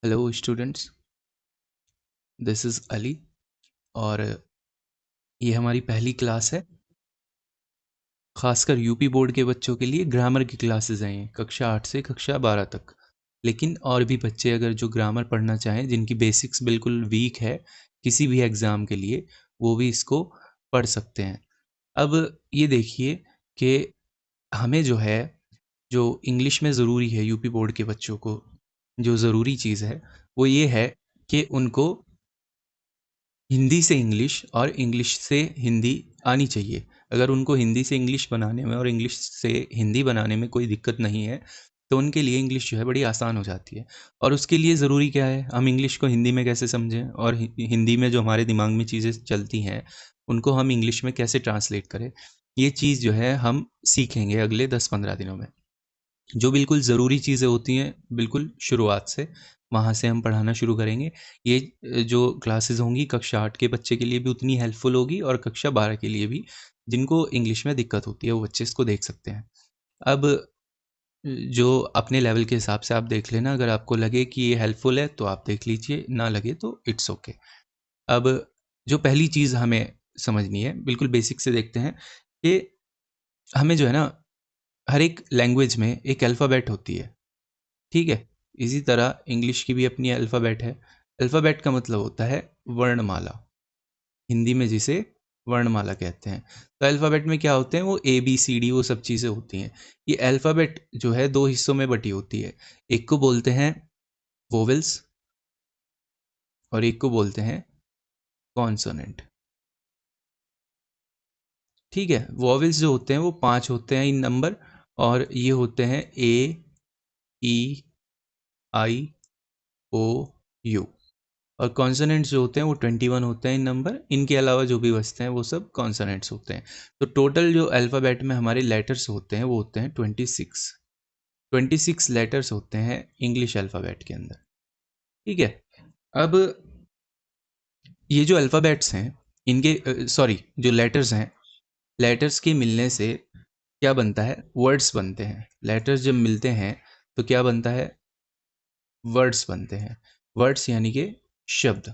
Hello students, this is Ali और ये हमारी पहली क्लास है। खासकर यूपी बोर्ड के बच्चों के लिए ग्रामर की क्लासेस हैं ये, कक्षा 8 से कक्षा 12 तक। लेकिन और भी बच्चे अगर जो ग्रामर पढ़ना चाहें, जिनकी बेसिक्स बिल्कुल वीक है किसी भी एग्ज़ाम के लिए, वो भी इसको पढ़ सकते हैं। अब ये देखिए कि हमें जो है, जो इंग्लिश में ज़रूरी है यूपी बोर्ड के बच्चों को, जो ज़रूरी चीज़ है वो ये है कि उनको हिंदी से इंग्लिश और इंग्लिश से हिंदी आनी चाहिए। अगर उनको हिंदी से इंग्लिश बनाने में और इंग्लिश से हिंदी बनाने में कोई दिक्कत नहीं है, तो उनके लिए इंग्लिश जो है बड़ी आसान हो जाती है। और उसके लिए ज़रूरी क्या है, हम इंग्लिश को हिंदी में कैसे समझें और हिंदी में जो हमारे दिमाग में चीज़ें चलती हैं, उनको हम इंग्लिश में कैसे ट्रांसलेट करें। ये चीज़ जो है हम सीखेंगे अगले 10-15 दिनों में। जो बिल्कुल ज़रूरी चीज़ें होती हैं, बिल्कुल शुरुआत से, वहाँ से हम पढ़ाना शुरू करेंगे। ये जो क्लासेस होंगी कक्षा 8 के बच्चे के लिए भी उतनी हेल्पफुल होगी और कक्षा 12 के लिए भी, जिनको इंग्लिश में दिक्कत होती है, वो बच्चे इसको देख सकते हैं। अब जो अपने लेवल के हिसाब से आप देख लेना, अगर आपको लगे कि ये हेल्पफुल है तो आप देख लीजिए, ना लगे तो इट्स ओके। अब जो पहली चीज़ हमें समझनी है, बिल्कुल बेसिक से देखते हैं कि हमें जो है ना, हर एक लैंग्वेज में एक अल्फ़ाबेट होती है। ठीक है? इसी तरह इंग्लिश की भी अपनी अल्फ़ाबेट है। अल्फ़ाबेट का मतलब होता है वर्णमाला, हिंदी में जिसे वर्णमाला कहते हैं। तो अल्फ़ाबेट में क्या होते हैं, वो ए, बी, सी, डी वो सब चीज़ें होती हैं। ये अल्फ़ाबेट जो है 2 हिस्सों में बटी होती है। एक को बोलते हैं वोवेल्स और एक को बोलते हैं कॉन्सोनेंट। ठीक है? वोवेल्स जो होते हैं वो 5 होते हैं इन नंबर, और ये होते हैं ए, ई, आई, ओ, यू। और कॉन्सोनेंट्स जो होते हैं वो 21 होते हैं इन नंबर। इनके अलावा जो भी बचते हैं वो सब कॉन्सोनेंट्स होते हैं। तो टोटल जो अल्फ़ाबेट में हमारे लेटर्स होते हैं वो होते हैं 26। 26 लेटर्स होते हैं इंग्लिश अल्फ़ाबेट के अंदर। ठीक है? अब ये जो अल्फ़ाबेट्स हैं, इनके सॉरी जो लेटर्स हैं, लेटर्स के मिलने से क्या बनता है, वर्ड्स बनते हैं। लेटर्स जब मिलते हैं तो क्या बनता है, वर्ड्स बनते हैं। वर्ड्स यानी कि शब्द।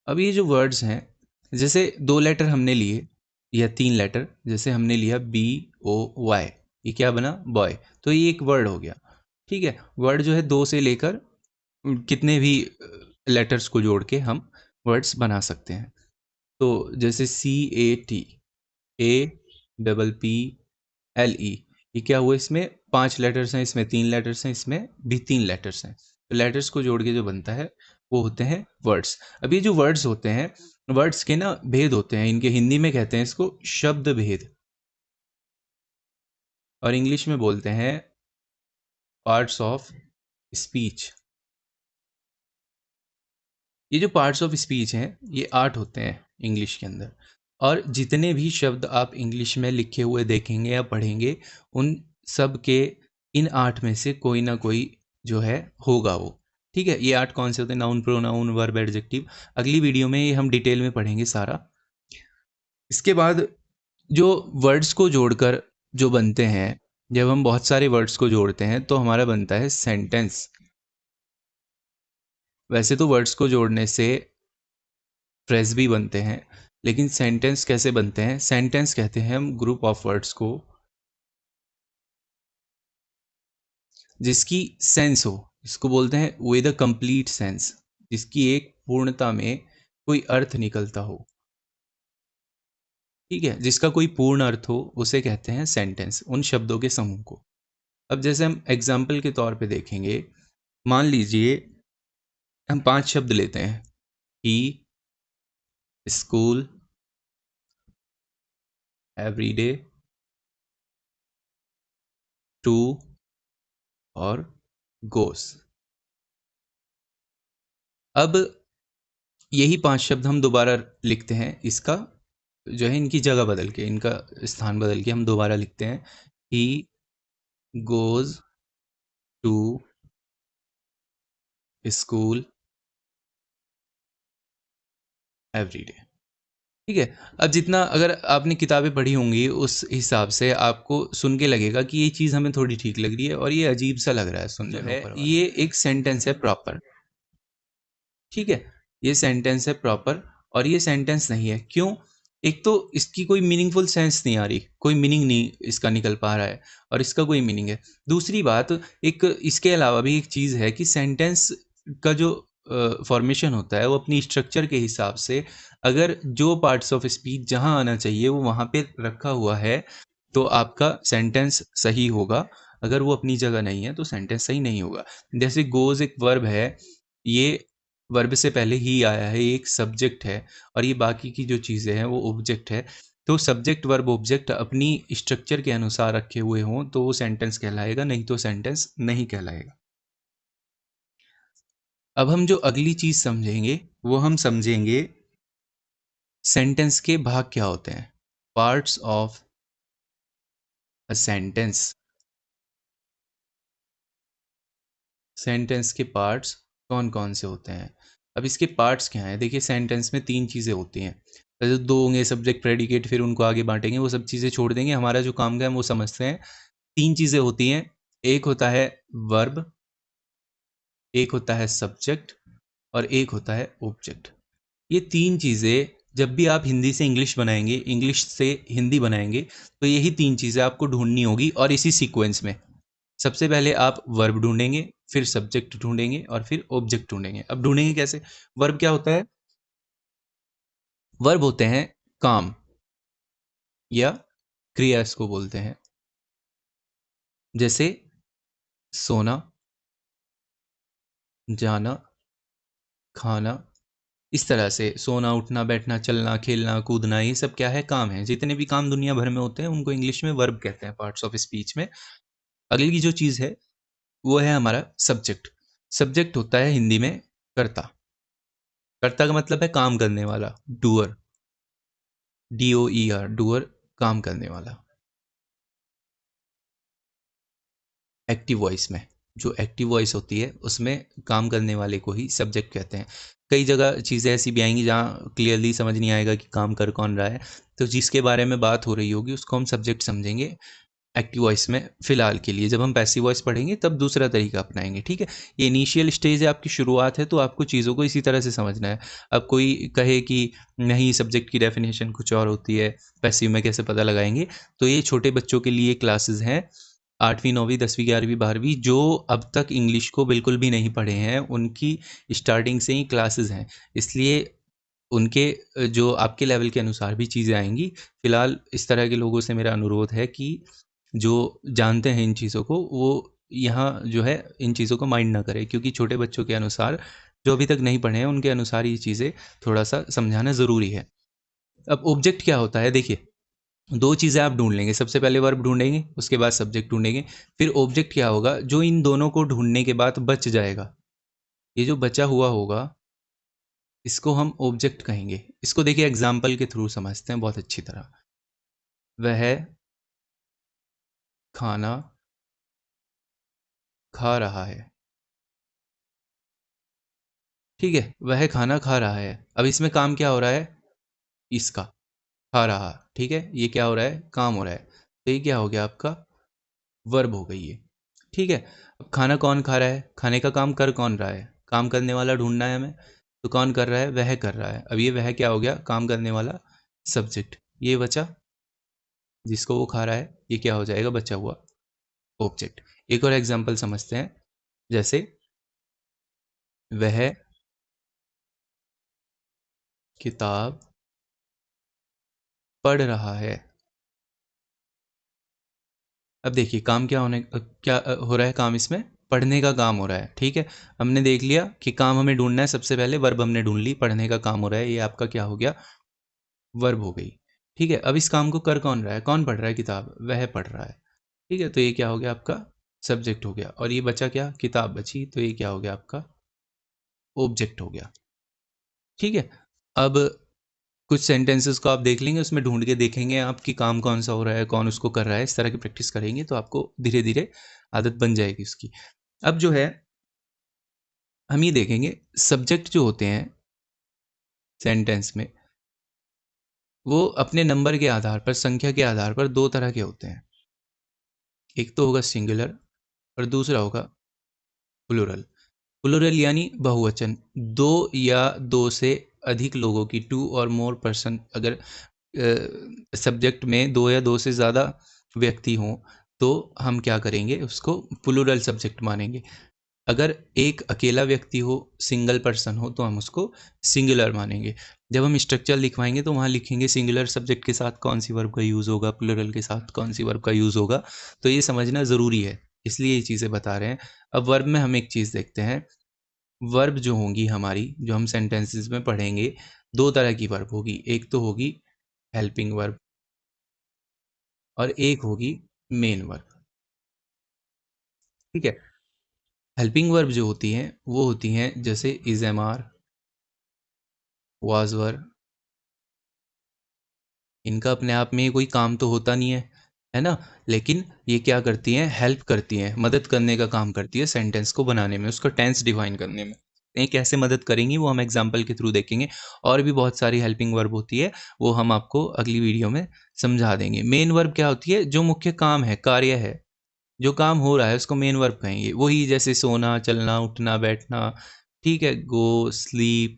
अब ये जो वर्ड्स हैं, जैसे 2 लेटर हमने लिए या 3 लेटर, जैसे हमने लिया BOY, ये क्या बना, बॉय। तो ये एक वर्ड हो गया। ठीक है? वर्ड जो है 2 से लेकर कितने भी लेटर्स को जोड़ के हम वर्ड्स बना सकते हैं। तो जैसे CAT, APPLE, ये क्या हुआ, इसमें 5 लेटर्स हैं, इसमें 3 लेटर्स हैं, इसमें भी 3 लेटर्स हैं। तो लेटर्स को जोड़ के जो बनता है वो होते हैं वर्ड्स। अब ये जो वर्ड्स होते हैं, वर्ड्स के ना भेद होते हैं, इनके हिंदी में कहते हैं इसको शब्द भेद, और इंग्लिश में बोलते हैं पार्ट्स ऑफ स्पीच। ये जो पार्ट्स ऑफ स्पीच हैं, ये 8 होते हैं इंग्लिश के अंदर। और जितने भी शब्द आप इंग्लिश में लिखे हुए देखेंगे या पढ़ेंगे, उन सब के इन 8 में से कोई ना कोई जो है होगा वो। ठीक है? ये 8 कौन से होते हैं, नाउन, प्रोनाउन, वर्ब, एडजेक्टिव। अगली वीडियो में ये हम डिटेल में पढ़ेंगे सारा। इसके बाद जो वर्ड्स को जोड़कर जो बनते हैं, जब हम बहुत सारे वर्ड्स को जोड़ते हैं तो हमारा बनता है सेंटेंस। वैसे तो वर्ड्स को जोड़ने से फ्रेज भी बनते हैं, लेकिन सेंटेंस कैसे बनते हैं, सेंटेंस कहते हैं हम ग्रुप ऑफ वर्ड्स को जिसकी सेंस हो, इसको बोलते हैं विद अ कंप्लीट सेंस, जिसकी एक पूर्णता में कोई अर्थ निकलता हो। ठीक है? जिसका कोई पूर्ण अर्थ हो उसे कहते हैं सेंटेंस, उन शब्दों के समूह को। अब जैसे हम एग्जाम्पल के तौर पे देखेंगे, मान लीजिए हम 5 शब्द लेते हैं, ही, स्कूल, एवरीडे, टू और गोस। अब यही 5 शब्द हम दोबारा लिखते हैं, इसका जो है इनकी जगह बदल के, इनका स्थान बदल के हम दोबारा लिखते हैं, he goes to school every day. ठीक है। अब जितना अगर आपने किताबें पढ़ी होंगी उस हिसाब से आपको सुन के लगेगा कि ये चीज़ हमें थोड़ी ठीक लग रही है और ये अजीब सा लग रहा है सुनने में ऊपर वाला। ये एक सेंटेंस है प्रॉपर, ठीक है। ये सेंटेंस है प्रॉपर और ये सेंटेंस नहीं है। क्यों? एक तो इसकी कोई मीनिंगफुल सेंस नहीं आ रही, कोई मीनिंग नहीं इसका निकल पा रहा है और इसका कोई मीनिंग है। दूसरी बात, एक इसके अलावा भी एक चीज़ है कि सेंटेंस का जो फॉर्मेशन होता है वो अपनी स्ट्रक्चर के हिसाब से, अगर जो पार्ट्स ऑफ स्पीच जहाँ आना चाहिए वो वहाँ पे रखा हुआ है तो आपका सेंटेंस सही होगा। अगर वो अपनी जगह नहीं है तो सेंटेंस सही नहीं होगा। जैसे गोज़ एक वर्ब है, ये वर्ब से पहले ही आया है, ये एक सब्जेक्ट है और ये बाकी की जो चीज़ें हैं वो ऑब्जेक्ट है। तो सब्जेक्ट वर्ब ऑब्जेक्ट अपनी स्ट्रक्चर के अनुसार रखे हुए हों तो वो सेंटेंस कहलाएगा, नहीं तो सेंटेंस नहीं कहलाएगा। अब हम जो अगली चीज़ समझेंगे वो हम समझेंगे सेंटेंस के भाग क्या होते हैं, parts of a sentence. Sentence के पार्ट्स कौन कौन से होते हैं। अब इसके पार्ट्स क्या हैं? देखिए सेंटेंस में तीन चीज़ें होती हैं। जैसे दो होंगे सब्जेक्ट प्रेडिकेट, फिर उनको आगे बांटेंगे, वो सब चीज़ें छोड़ देंगे। हमारा जो काम का है वो समझते हैं। तीन चीज़ें होती हैं, एक होता है वर्ब, एक होता है सब्जेक्ट और एक होता है ऑब्जेक्ट। ये तीन चीज़ें जब भी आप हिंदी से इंग्लिश बनाएंगे, इंग्लिश से हिंदी बनाएंगे, तो यही तीन चीज़ें आपको ढूंढनी होगी और इसी सीक्वेंस में। सबसे पहले आप वर्ब ढूंढेंगे, फिर सब्जेक्ट ढूंढेंगे और फिर ऑब्जेक्ट ढूंढेंगे। अब ढूंढेंगे कैसे? वर्ब क्या होता है? वर्ब होते हैं काम या क्रिया, इसको बोलते हैं। जैसे सोना, जाना, खाना। इस तरह से सोना, उठना, बैठना, चलना, खेलना, कूदना, ये सब क्या है? काम है। जितने भी काम दुनिया भर में होते हैं उनको इंग्लिश में वर्ब कहते हैं, पार्ट्स ऑफ स्पीच में। अगली की जो चीज़ है वो है हमारा सब्जेक्ट। सब्जेक्ट होता है हिंदी में कर्ता। कर्ता का मतलब है काम करने वाला, डूअर, DOER, डूअर, काम करने वाला। एक्टिव वॉइस में, जो एक्टिव वॉइस होती है उसमें काम करने वाले को ही सब्जेक्ट कहते हैं। कई जगह चीज़ें ऐसी भी आएंगी जहाँ क्लियरली समझ नहीं आएगा कि काम कर कौन रहा है, तो जिसके बारे में बात हो रही होगी उसको हम सब्जेक्ट समझेंगे एक्टिव वॉइस में। फ़िलहाल के लिए जब हम पैसिव वॉइस पढ़ेंगे तब दूसरा तरीका अपनाएंगे, ठीक है। ये इनिशियल स्टेज है, आपकी शुरुआत है, तो आपको चीज़ों को इसी तरह से समझना है। अब कोई कहे कि नहीं सब्जेक्ट की डेफिनेशन कुछ और होती है, पैसिव में कैसे पता लगाएंगे, तो ये छोटे बच्चों के लिए क्लासेस हैं, 8वीं 9वीं 10वीं 11वीं 12वीं, जो अब तक इंग्लिश को बिल्कुल भी नहीं पढ़े हैं उनकी स्टार्टिंग से ही क्लासेस हैं। इसलिए उनके जो आपके लेवल के अनुसार भी चीज़ें आएंगी। फ़िलहाल इस तरह के लोगों से मेरा अनुरोध है कि जो जानते हैं इन चीज़ों को वो यहाँ जो है इन चीज़ों को माइंड ना करें, क्योंकि छोटे बच्चों के अनुसार जो अभी तक नहीं पढ़े हैं उनके अनुसार ये चीज़ें थोड़ा सा समझाना ज़रूरी है। अब ऑब्जेक्ट क्या होता है? देखिए, दो चीज़ें आप ढूंढ लेंगे। सबसे पहले वर्ब ढूंढेंगे, उसके बाद सब्जेक्ट ढूंढेंगे। फिर ऑब्जेक्ट क्या होगा? जो इन दोनों को ढूंढने के बाद बच जाएगा, ये जो बचा हुआ होगा इसको हम ऑब्जेक्ट कहेंगे। इसको देखिए एग्जाम्पल के थ्रू समझते हैं बहुत अच्छी तरह। वह खाना खा रहा है, ठीक है। वह खाना खा रहा है। अब इसमें काम क्या हो रहा है? इसका, खा रहा, ठीक है। ये क्या हो रहा है? काम हो रहा है। तो ये क्या हो गया आपका? वर्ब हो गई ये, ठीक है। अब खाना कौन खा रहा है? खाने का काम कर कौन रहा है? काम करने वाला ढूंढना है हमें, तो कौन कर रहा है? वह कर रहा है। अब ये वह क्या हो गया? काम करने वाला सब्जेक्ट। ये बचा जिसको वो खा रहा है, ये क्या हो जाएगा? बचा हुआ ऑब्जेक्ट। एक और एग्जांपल समझते हैं। जैसे वह किताब पढ़ रहा है। अब देखिए काम क्या क्या हो रहा है? काम इसमें पढ़ने का काम हो रहा है, ठीक है। हमने देख लिया कि काम हमें ढूंढना है। सबसे पहले वर्ब हमने ढूंढ ली, पढ़ने का काम हो रहा है, ये आपका क्या हो गया? वर्ब हो गई, ठीक है। अब इस काम को कर कौन रहा है? कौन पढ़ रहा है? किताब, वह पढ़ रहा है, ठीक है। तो ये क्या हो गया आपका? सब्जेक्ट हो गया। और ये बचा क्या? किताब बची, तो ये क्या हो गया आपका? ऑब्जेक्ट हो गया, ठीक है। अब कुछ सेंटेंसेस को आप देख लेंगे, उसमें ढूंढ के देखेंगे आप कि काम कौन सा हो रहा है, कौन उसको कर रहा है। इस तरह की प्रैक्टिस करेंगे तो आपको धीरे धीरे आदत बन जाएगी उसकी। अब जो है हम ये देखेंगे सब्जेक्ट जो होते हैं सेंटेंस में, वो अपने नंबर के आधार पर, संख्या के आधार पर दो तरह के होते हैं। एक तो होगा सिंगुलर और दूसरा होगा प्लूरल। प्लूरल यानी बहुवचन, दो या दो से अधिक लोगों की, टू और मोर पर्सन, अगर सब्जेक्ट में दो या दो से ज़्यादा व्यक्ति हों तो हम क्या करेंगे, उसको प्लूरल सब्जेक्ट मानेंगे। अगर एक अकेला व्यक्ति हो, सिंगल पर्सन हो, तो हम उसको सिंगुलर मानेंगे। जब हम स्ट्रक्चर लिखवाएंगे तो वहाँ लिखेंगे सिंगुलर सब्जेक्ट के साथ कौन सी वर्ब का यूज़ होगा, प्लूरल के साथ कौन सी वर्ब का यूज़ होगा। तो ये समझना ज़रूरी है, इसलिए ये चीज़ें बता रहे हैं। अब वर्ब में हम एक चीज़ देखते हैं। वर्ब जो होंगी हमारी, जो हम सेंटेंसेस में पढ़ेंगे, दो तरह की वर्ब होगी। एक तो होगी हेल्पिंग वर्ब और एक होगी मेन वर्ब। ठीक है। हेल्पिंग वर्ब जो होती हैं वो होती हैं जैसे इज, एम, आर, वाज, वर। इनका अपने आप में कोई काम तो होता नहीं है ना, लेकिन ये क्या करती हैं, हेल्प करती हैं, मदद करने का काम करती है सेंटेंस को बनाने में, उसका टेंस डिफाइन करने में। ये कैसे मदद करेंगी वो हम एग्जाम्पल के थ्रू देखेंगे। और भी बहुत सारी हेल्पिंग वर्ब होती है, वो हम आपको अगली वीडियो में समझा देंगे। मेन वर्ब क्या होती है, जो मुख्य काम है, कार्य है, जो काम हो रहा है उसको मेन वर्ब कहेंगे। वही जैसे सोना, चलना, उठना, बैठना, ठीक है, गो, स्लीप,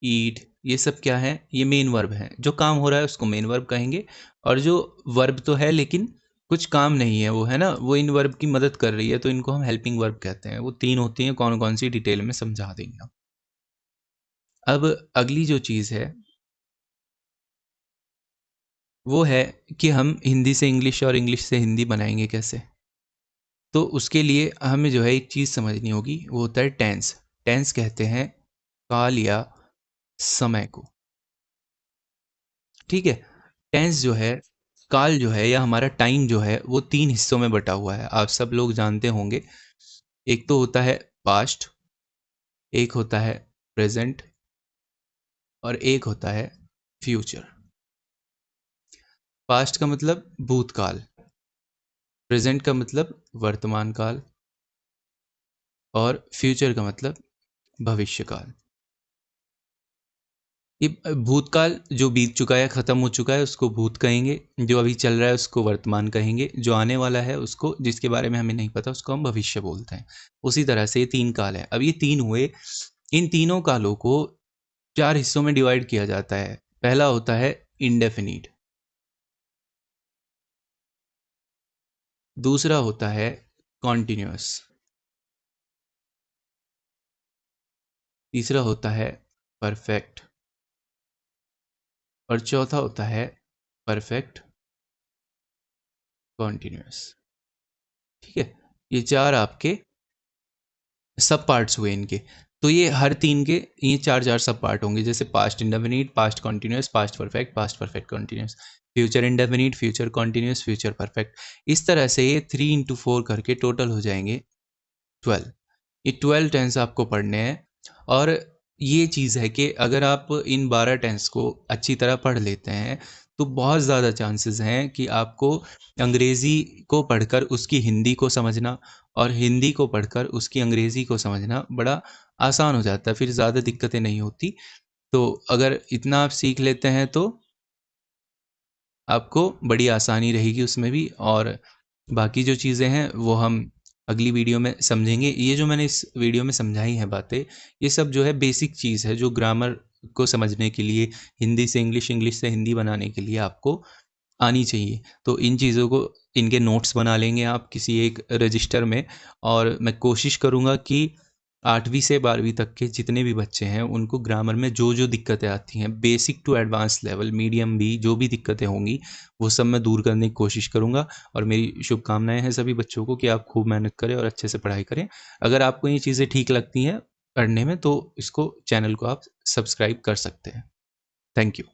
ईट, ये सब क्या है, ये मेन वर्ब है। जो काम हो रहा है उसको मेन वर्ब कहेंगे। और जो वर्ब तो है लेकिन कुछ काम नहीं है, वो है ना, वो इन वर्ब की मदद कर रही है, तो इनको हम हेल्पिंग वर्ब कहते हैं। वो तीन होती हैं, कौन कौन सी डिटेल में समझा देंगे हम। अब अगली जो चीज़ है वो है कि हम हिंदी से इंग्लिश और इंग्लिश से हिंदी बनाएंगे कैसे। तो उसके लिए हमें जो है एक चीज़ समझनी होगी, वो होता है टेंस। टेंस कहते हैं काल या समय को। ठीक है। टेंस जो है, काल जो है, या हमारा टाइम जो है, वो तीन हिस्सों में बटा हुआ है, आप सब लोग जानते होंगे। एक तो होता है पास्ट, एक होता है प्रेजेंट और एक होता है फ्यूचर। पास्ट का मतलब भूतकाल, प्रेजेंट का मतलब वर्तमान काल और फ्यूचर का मतलब भविष्यकाल। ये भूतकाल जो बीत चुका है, ख़त्म हो चुका है, उसको भूत कहेंगे। जो अभी चल रहा है उसको वर्तमान कहेंगे। जो आने वाला है उसको, जिसके बारे में हमें नहीं पता, उसको हम भविष्य बोलते हैं। उसी तरह से ये तीन काल है। अब ये तीन हुए, इन तीनों कालों को चार हिस्सों में डिवाइड किया जाता है। पहला होता है इंडेफिनिट, दूसरा होता है कॉन्टिन्यूअस, तीसरा होता है परफेक्ट और चौथा होता है परफेक्ट कॉन्टिन्यूअस। ठीक है। ये चार आपके सब पार्ट्स हुए इनके। तो ये हर तीन के ये चार चार सब पार्ट होंगे, जैसे past indefinite, past continuous, past perfect continuous, future indefinite, future continuous, future perfect. इस तरह से ये 3 into 4 करके टोटल हो जाएंगे 12। ये 12 टेंस आपको पढ़ने हैं। और ये चीज़ है कि अगर आप इन 12 टेंस को अच्छी तरह पढ़ लेते हैं तो बहुत ज़्यादा चांसेस हैं कि आपको अंग्रेज़ी को पढ़कर उसकी हिंदी को समझना और हिंदी को पढ़कर उसकी अंग्रेज़ी को समझना बड़ा आसान हो जाता है, फिर ज़्यादा दिक्कतें नहीं होती। तो अगर इतना आप सीख लेते हैं तो आपको बड़ी आसानी रहेगी उसमें भी। और बाकी जो चीज़ें हैं वो हम अगली वीडियो में समझेंगे। ये जो मैंने इस वीडियो में समझाई हैं बातें, ये सब जो है बेसिक चीज़ है, जो ग्रामर को समझने के लिए, हिंदी से इंग्लिश, इंग्लिश से हिंदी बनाने के लिए आपको आनी चाहिए। तो इन चीज़ों को, इनके नोट्स बना लेंगे आप किसी एक रजिस्टर में। और मैं कोशिश करूँगा कि 8वीं से 12वीं तक के जितने भी बच्चे हैं उनको ग्रामर में जो जो दिक्कतें आती हैं, basic to advance level, medium भी, जो भी दिक्कतें होंगी वो सब मैं दूर करने की कोशिश करूँगा। और मेरी शुभकामनाएं हैं सभी बच्चों को कि आप खूब मेहनत करें और अच्छे से पढ़ाई करें। अगर आपको ये चीज़ें ठीक लगती हैं पढ़ने में तो इसको, चैनल को आप सब्सक्राइब कर सकते हैं। Thank you.